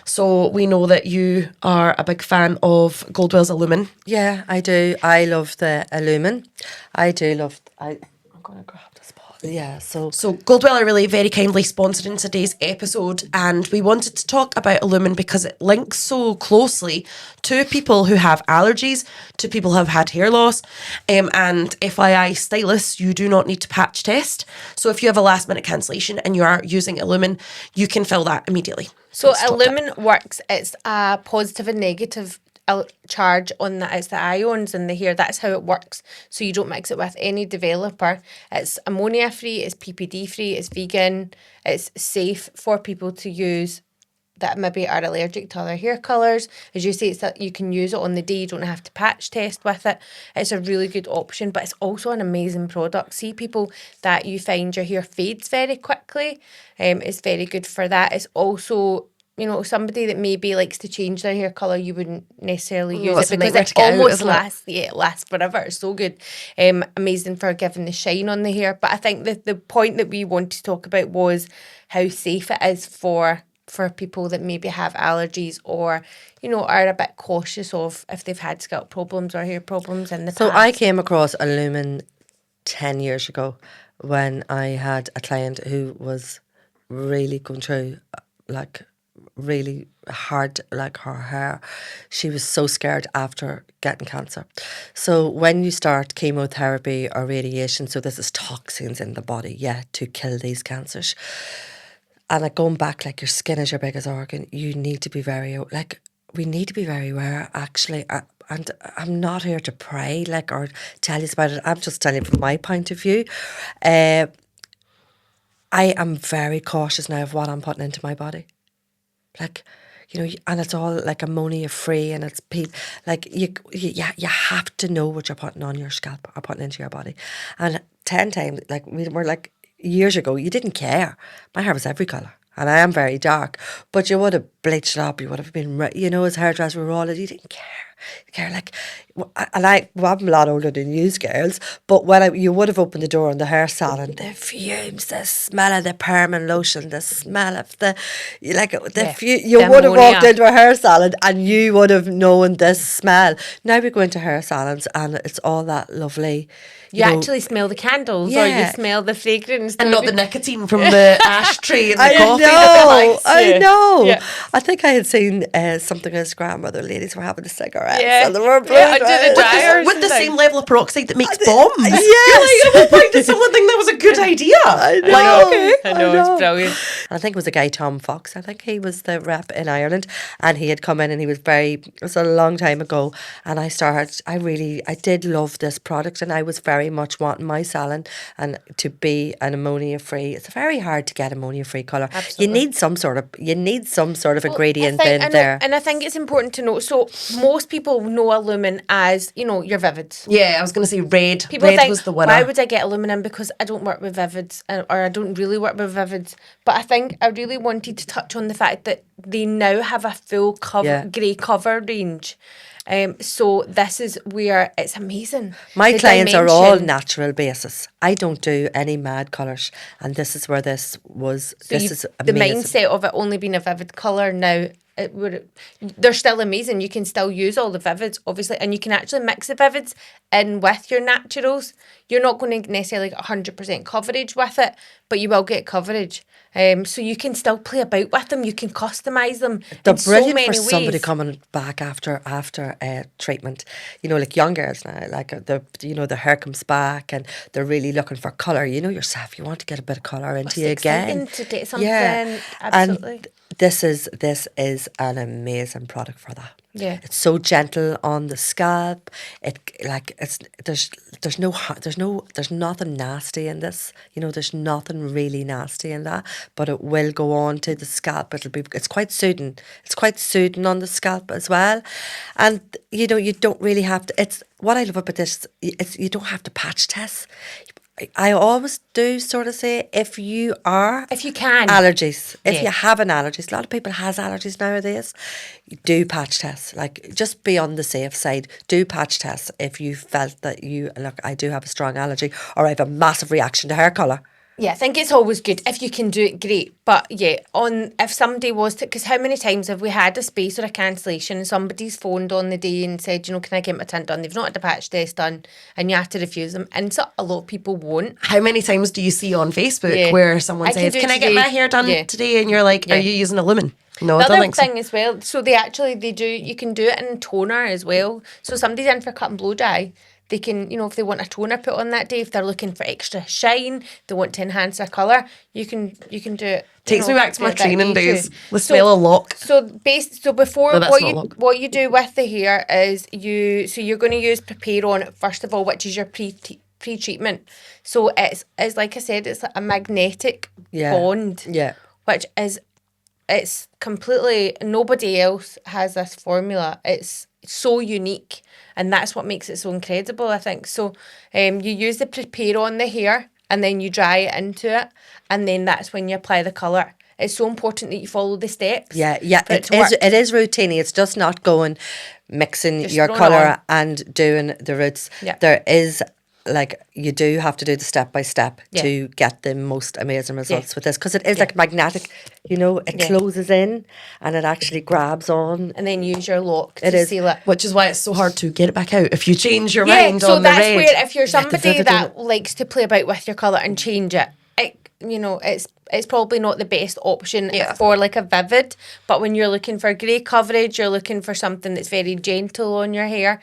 So we know that you are a big fan of Goldwell's Elumen. Yeah, I do. I love the Elumen. I'm going to grab this bottle. Yeah, so Goldwell are really very kindly sponsoring today's episode, and we wanted to talk about Elumen because it links so closely to people who have allergies, to people who have had hair loss, and FYI stylists, you do not need to patch test. So if you have a last minute cancellation and you are using Elumen, you can fill that immediately. So let's talk that. Elumen works, it's a positive and negative charge on it's the ions in the hair. That's how it works. So you don't mix it with any developer. It's ammonia free, it's PPD free, it's vegan, it's safe for people to use that maybe are allergic to other hair colours. As you say, it's that you can use it on the day, you don't have to patch test with it. It's a really good option, but it's also an amazing product. See people that you find your hair fades very quickly, it's very good for that. It's also, you know, somebody that maybe likes to change their hair colour, you wouldn't necessarily use it's it a because nightmare it to get out, almost isn't it? lasts. Yeah, it lasts forever. It's so good. Amazing for giving the shine on the hair. But I think the point that we want to talk about was how safe it is for people that maybe have allergies or, you know, are a bit cautious of if they've had scalp problems or hair problems in the So past. I came across Elumen 10 years ago when I had a client who was really going through like really hard, like her hair. She was so scared after getting cancer. So when you start chemotherapy or radiation, so this is toxins in the body, to kill these cancers. And like going back, like your skin is your biggest organ. You need to be we need to be very aware, actually. And I'm not here to pray, like, or tell you about it. I'm just telling you from my point of view. I am very cautious now of what I'm putting into my body. Like, and it's all like ammonia free, and it's like you have to know what you're putting on your scalp or putting into your body. And 10 times, like we were like years ago, you didn't care. My hair was every colour. And I am very dark, but you would have bleached it up. You would have been, as hairdresser, we were all, you didn't care. You care, like, and I'm a lot older than you girls, but when you would have opened the door in the hair salon, the fumes, the smell of the permanent lotion, the smell of you would have walked into a hair salon and you would have known this smell. Now we go into hair salons and it's all that lovely. You actually smell the candles, or you smell the fragrance, and not the nicotine from the ashtray and the coffee. I know. Yeah. I think I had seen something as grandmother ladies were having a cigarette. Yeah. And they were under the dryer with the same level of peroxide that makes bombs. Yes. You're like, why did someone think that was a good idea? I know. Like, okay. I know, it's brilliant. I think it was a guy, Tom Fox. I think he was the rep in Ireland, and he had come in and he was it was a long time ago, and I did love this product, and I was very much wanting my salon and to be an ammonia free. It's very hard to get ammonia free colour. Absolutely. You need some sort of ingredient in there. And I think it's important to know, so most people know Elumen as, your Vivids. Yeah, I was going to say red. People red think, was the winner. why would I get Elumen because I don't work with Vivids, or I don't really work with Vivids. But I think I really wanted to touch on the fact that they now have a full grey cover range. So this is where it's amazing. My clients are all natural basis. I don't do any mad colours, and this is where this is amazing. The mindset of it only being a vivid colour now, they're still amazing. You can still use all the Vivids, obviously, and you can actually mix the Vivids in with your naturals. You're not going to necessarily get 100% coverage with it, but you will get coverage. So you can still play about with them. You can customise them. They're brilliant so many for ways. Somebody coming back after treatment. Like young girls now, like the hair comes back and they're really looking for colour. You know yourself, you want to get a bit of colour into you again. To get something, absolutely. And this is an amazing product for that. Yeah, it's so gentle on the scalp. There's nothing nasty in this. There's nothing really nasty in that. But it will go on to the scalp. It's quite soothing. It's quite soothing on the scalp as well. And you don't really have to. It's what I love about this. You don't have to patch test. I always do sort of say if you can allergies, if you have an allergies, a lot of people has allergies nowadays, do patch tests. Like, just be on the safe side, do patch tests if you felt that I do have a strong allergy or I have a massive reaction to hair colour. Yeah, I think it's always good. If you can do it, great. But yeah, if somebody was to, because how many times have we had a space or a cancellation and somebody's phoned on the day and said, can I get my tint done? They've not had a patch test done and you have to refuse them. And so a lot of people won't. How many times do you see on Facebook where someone says, can I get my hair done today? And you're like, are you using Elumen? No, the I don't other think thing as well, so they do, you can do it in toner as well. So somebody's in for cut and blow dry. They can, if they want a toner put on that day, if they're looking for extra shine, they want to enhance their colour, you can do it. Takes me back to my training days. The smell of lock. So before what you do with the hair is you're going to use Prepare On first of all, which is your pre-treatment. So it's like I said, it's a magnetic bond. Yeah. Which is, it's completely, nobody else has this formula. It's so unique, and that's what makes it so incredible, I think. So you use the Prepare On the hair and then you dry it into it, and then that's when you apply the colour. It's so important that you follow the steps. Yeah, it is routine. It's just not mixing just your colour and doing the roots. Yeah. There is, you do have to do the step by step to get the most amazing results with this, because it is like magnetic, it closes in and it actually grabs on. And then use your lock to seal it. Which is why it's so hard to get it back out if you change your mind on the red. So that's where, if you're somebody that likes to play about with your colour and change it, you know, it's probably not the best option for like a vivid, but when you're looking for grey coverage, you're looking for something that's very gentle on your hair,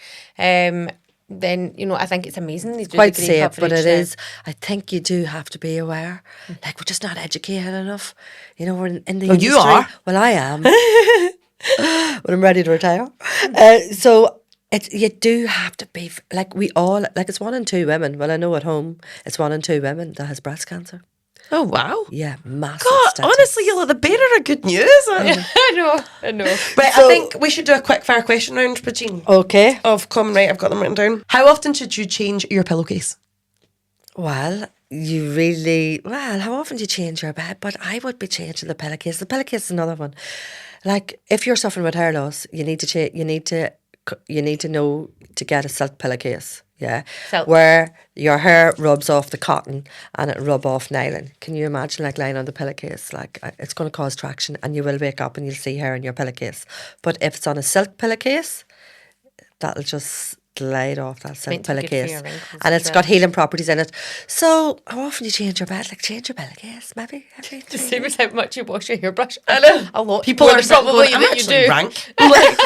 then, you know, I think it's amazing. They do Quite the grey safe, but coverage it now. is. I think you do have to be aware. Like, we're just not educated enough. You know, we're in the industry. you are. Well, I am. When I'm ready to retire. So you do have to be, like, we all, like, it's 1 in 2 women. Well, I know at home, it's 1 in 2 women that has breast cancer. Oh, wow. Yeah, massive God, statistics. honestly, you're like the bearer of good news, aren't you? I know. Right, I think we should do a quick fire question round, Bridgeen. Okay. Of common right, I've got them written down. How often should you change your pillowcase? Well, how often do you change your bed? But I would be changing the pillowcase. The pillowcase is another one. Like, if you're suffering with hair loss, you need to know to get a silk pillowcase. Yeah, Silk. where your hair rubs off the cotton and it rub off nylon. Can you imagine, like, lying on the pillowcase? Like, it's going to cause traction, and you will wake up and you'll see hair in your pillowcase. But if it's on a silk pillowcase, that'll just glide off that silk meant to be good for pillowcase, your wrinkles and as it's well. got healing properties in it. So, how often do you change your bed? Like, change your pillowcase, maybe every 3 The same as how much you wash your hairbrush. I know. A lot. People more are than probably going, I'm that you actually do. rank. Like,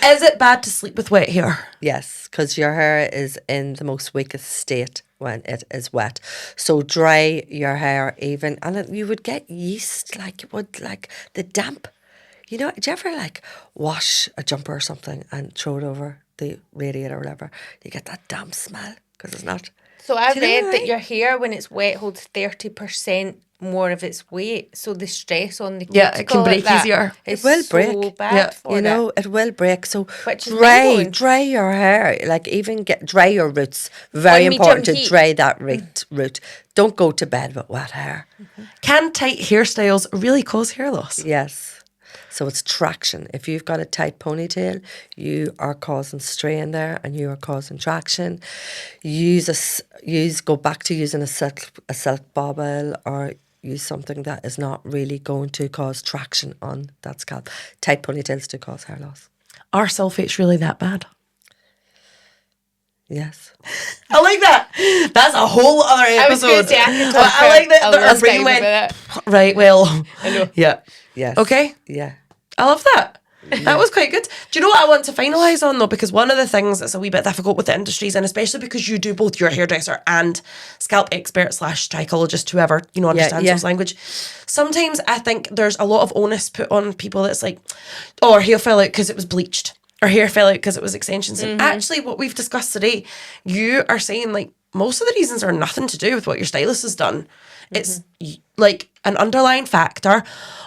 is it bad to sleep with wet hair? Yes, because your hair is in the most weakest state when it is wet. So dry your hair even, and you would get yeast, like you would, like the damp. You know, do you ever, like, wash a jumper or something and throw it over the radiator or whatever? You get that damp smell because it's not. So I Do you know read what I that mean? your hair, when it's wet, holds 30% more of its weight. So the stress on the Yeah, it can cuticle break like that easier. is It will so break. bad Yeah, for You know, it will break. So Which is mind-blowing. dry your hair. Like, even dry your roots. Very On important to medium heat. dry that root. Don't go to bed with wet hair. Can tight hairstyles really cause hair loss? Yes. So it's traction. If you've got a tight ponytail, you are causing strain there, and you are causing traction. Go back to using a silk bobble, or use something that is not really going to cause traction on that scalp. Tight ponytails do cause hair loss. Are sulfates really that bad? Yes. I like that. That's a whole other I was going episode. to say I could talk I like that for a our long brain time went, about it. right, well. I know. Yeah. Yes. Okay. Yeah. I love that. That was quite good. Do you know what I want to finalise on though? Because one of the things that's a wee bit difficult with the industries, and especially because you do both, you're a hairdresser and scalp expert / trichologist, whoever, you know, understands yeah. those language. Sometimes I think there's a lot of onus put on people that's like, oh, our hair fell out because it was bleached. Our hair fell out because it was extensions. And actually what we've discussed today, you are saying like most of the reasons are nothing to do with what your stylist has done. It's like an underlying factor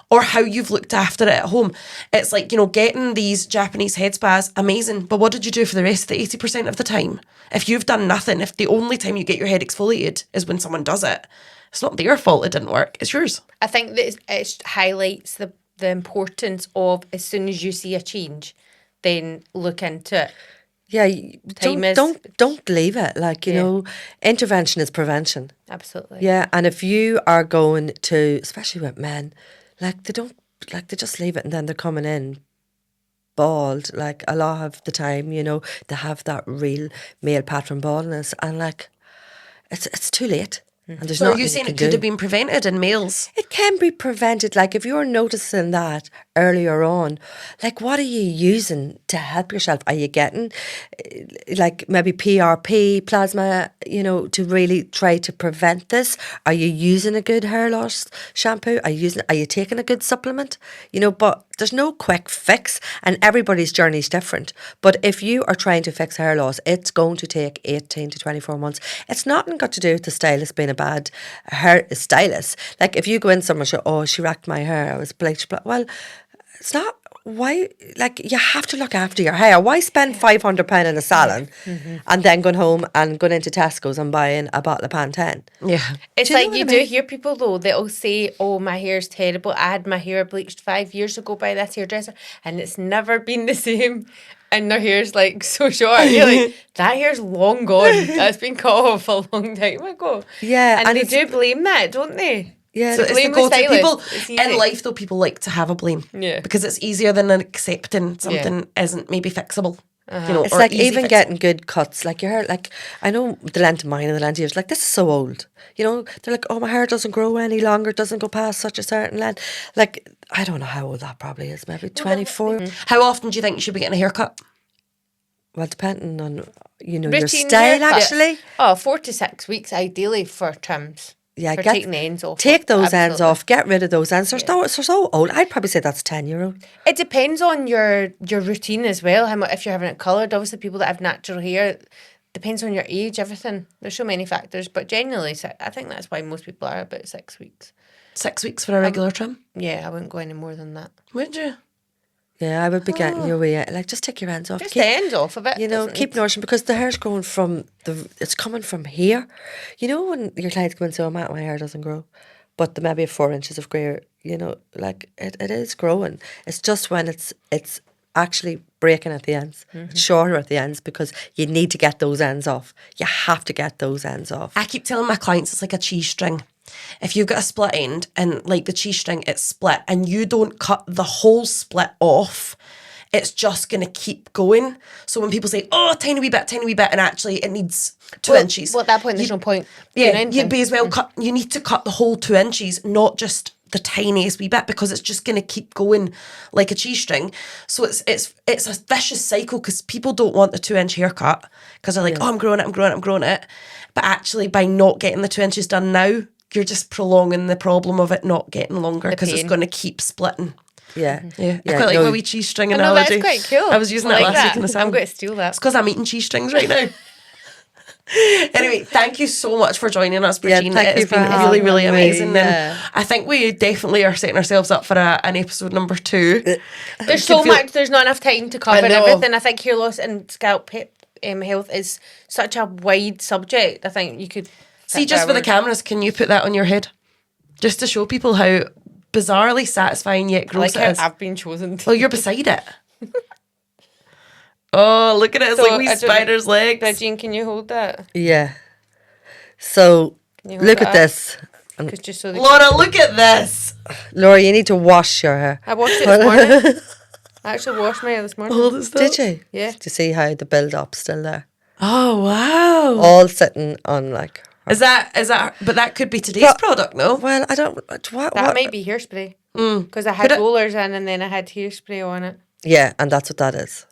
or how you've looked after it at home. It's like, you know, getting these Japanese head spas, amazing. But what did you do for the rest of the 80% of the time? If you've done nothing, if the only time you get your head exfoliated is when someone does it, it's not their fault it didn't work. It's yours. I think that it highlights the importance of, as soon as you see a change, then look into it. Yeah, Time is- don't leave it. Like, you know, intervention is prevention. Absolutely. Yeah, and if you are going to, especially with men, like they just leave it and then they're coming in bald. Like, a lot of the time, you know, they have that real male pattern baldness, and like it's too late. And there's So are nothing you you saying can it could do. have been prevented in males? It can be prevented. Like, if you're noticing that earlier on, like, what are you using to help yourself? Are you getting like maybe PRP, plasma, you know, to really try to prevent this? Are you using a good hair loss shampoo? Are you taking a good supplement? You know, but there's no quick fix, and everybody's journey is different. But if you are trying to fix hair loss, it's going to take 18 to 24 months. It's nothing got to do with the stylist being a bad hair stylist. Like, if you go in somewhere and say, oh, she racked my hair, I was bleached. Well, it's not. Why? Like, you have to look after your hair. Why spend £500 in a salon and then going home and going into Tesco's and buying a bottle of Pantene? Yeah. It's Do you know like what you I do mean? hear people though that'll say, "Oh, my hair's terrible. I had my hair bleached 5 years ago by this hairdresser, and it's never been the same." And their hair's like so short. You're like, that hair's long gone. That's been cut off a long time ago. Yeah, and they it's- do blame that, don't they? Yeah, So it's the blame the go-to. stylist. People It's easy. in life, though, people like to have a blame. Yeah. Because it's easier than accepting something isn't maybe fixable. You know, It's or like easy even fix. getting good cuts. Like your hair, like I know the length of mine and the length of yours. Like this is so old. You know, they're like, oh, my hair doesn't grow any longer. It doesn't go past such a certain length. Like I don't know how old that probably is. Maybe 24. How often do you think you should be getting a haircut? Well, depending on your Routine style, haircut. actually. Oh, 4 to 6 weeks ideally for trims. Yeah, for taking the ends off. Take those ends Absolutely. off. Get rid of those ends. They're so old. I'd probably say that's 10-year-old. It depends on your routine as well. How much, if you're having it coloured. Obviously, people that have natural hair, depends on your age, everything. There's so many factors, but generally, I think that's why most people are about 6 weeks. 6 weeks for a regular trim? Yeah, I wouldn't go any more than that. Would you? Yeah, I would be getting your way. Like, just take your ends off. Just the ends off of it. You know, doesn't keep need- nourishing because the hair's growing from it's coming from here. You know, when your clients come and say, oh, Matt, my hair doesn't grow. But there may be 4 inches of grey, you know, like it is growing. It's just when it's actually breaking at the ends. It's shorter at the ends because you need to get those ends off. You have to get those ends off. I keep telling my clients it's like a cheese string. If you've got a split end and like the cheese string, it's split and you don't cut the whole split off, it's just going to keep going. So when people say, oh, tiny wee bit, and actually it needs 2 inches. Well, at that point, there's no point. Yeah, doing you'd be anything. as well cut. You need to cut the whole 2 inches, not just the tiniest wee bit, because it's just going to keep going like a cheese string. So it's a vicious cycle because people don't want the 2-inch haircut because they're like, oh, I'm growing it. But actually, by not getting the 2 inches done now, you're just prolonging the problem of it not getting longer because it's pain. going to keep splitting. Yeah. Yeah, I quite like my wee cheese string I know, analogy. that's quite cool. I was using I that like last week that. in the I'm salon. going to steal that. It's because I'm eating cheese strings right now. Anyway, thank you so much for joining us, Yeah, Bridgeen. thank It you has for been having really, really me. amazing. Yeah. And I think we definitely are setting ourselves up for an episode number 2. There's so much. There's not enough time to cover know. everything. I think hair loss and scalp health is such a wide subject. I think you could See, just for the cameras, can you put that on your head? Just to show people how bizarrely satisfying yet I gross like it how is. I've been chosen. Well, you're beside it. Oh, look at it. It's So, like wee I don't- spider's legs. Bridgeen, can you hold that? Yeah. So, you hold look it at up? this. 'Cause just so they Laura, look at this. Laura, you need to wash your hair. I washed it this morning. I actually washed my hair this morning. Hold it still. Did you? Yeah. To see how the build-up's still there. Oh, wow. All sitting on like... Is that, but that could be today's product, no? Well, I don't... What? That might be hairspray. Because I had Could it- rollers in and then I had hairspray on it. Yeah, and that's what that is.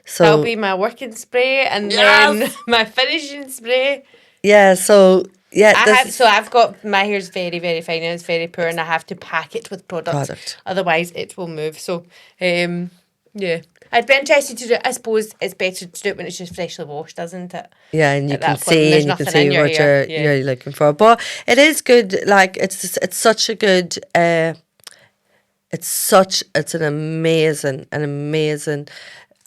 So... That'll be my working spray and then Yes! my finishing spray. Yeah, so... Yeah, I've got my hair's very, very fine and it's very poor and I have to pack it with products. Otherwise it will move. So yeah. I'd be interested to do it. I suppose it's better to do it when it's just freshly washed, isn't it? Yeah, and you At can that point, see there's and you can nothing in see your what hair. you're looking for. But it is good. Like it's such a good. It's an amazing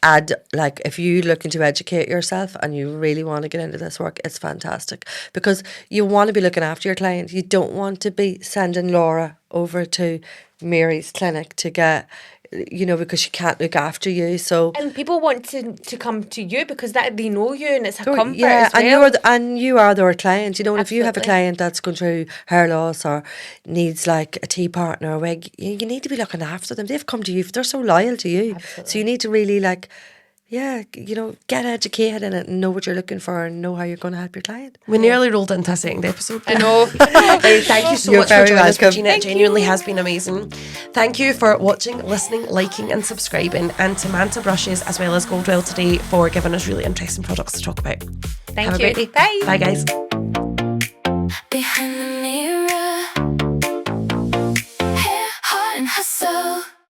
ad. Like if you looking to educate yourself and you really want to get into this work, it's fantastic because you want to be looking after your client. You don't want to be sending Laura over to Mary's clinic to get, because she can't look after you. So And people want to come to you because that they know you and it's a comfort yeah, as well. and you are their client. And if you have a Absolutely. client that's going through hair loss or needs like a tea partner or a wig, you need to be looking after them. They've come to you. They're so loyal to you. Absolutely. So you need to really get educated in it and know what you're looking for and know how you're going to help your client. We nearly rolled into a second episode. I know. Thank you so You're much for very joining us, welcome. Regina. It genuinely has been amazing. Thank you for watching, listening, liking and subscribing, and to Manta Brushes as well as Goldwell today for giving us really interesting products to talk about. Thank Have a you. great day. Bye. Bye, guys. Behind the mirror